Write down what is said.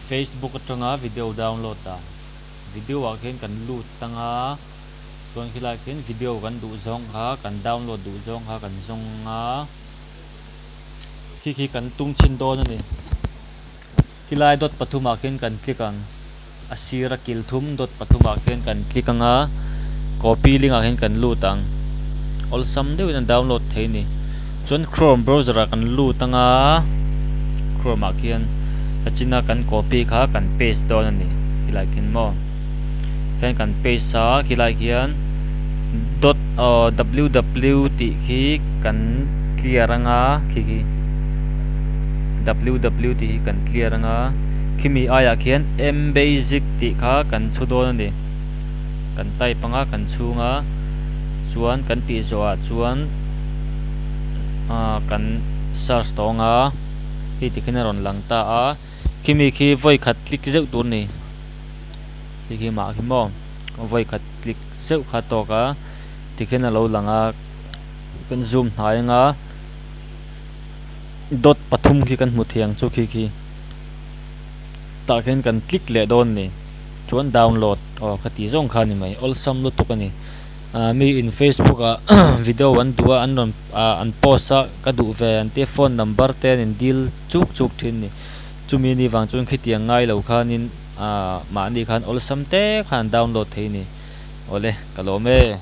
Facebook atanga video download ta video wa khen kan lut tanga chuan khilai khen video kan du zong ha kan download du zong ha kan zong nga khi kan tung chin don ani khilai dot pathuma khen kan click ang asira kilthum dot pathuma khen kan click anga copy link a khen kan lut ang all some de win download theini chuan Chrome browser a kan lut tanga Chrome a khian achina kan copy kha kan paste don ani khilai khen mo khen kan paste sa khilai khian www ti khi kan clear anga khi www ti kan clear anga khimi aya khian mbasic ti kha kan chu don ani kan type anga kan chunga chuan kan ti zoa chuan kan search tonga ti tikhin ron lang ta a khimi khi voi khat click zeu tur ni khi ma khi mo voi khat click zeu kha to ka tikhin a lo langa kan zoom hnai nga dot pathum khi kan mu thiang chu khi ta khen kan click le don ni chuan download khati zong kha ni mai all sam lu tukani mi in Facebook a video an dua an post a ka du ve an te phone number ten in deal chuk thin ni chumi ni wang chun khitiang ngai lo khanin ma ni khan all sam te khan download theini ole kalome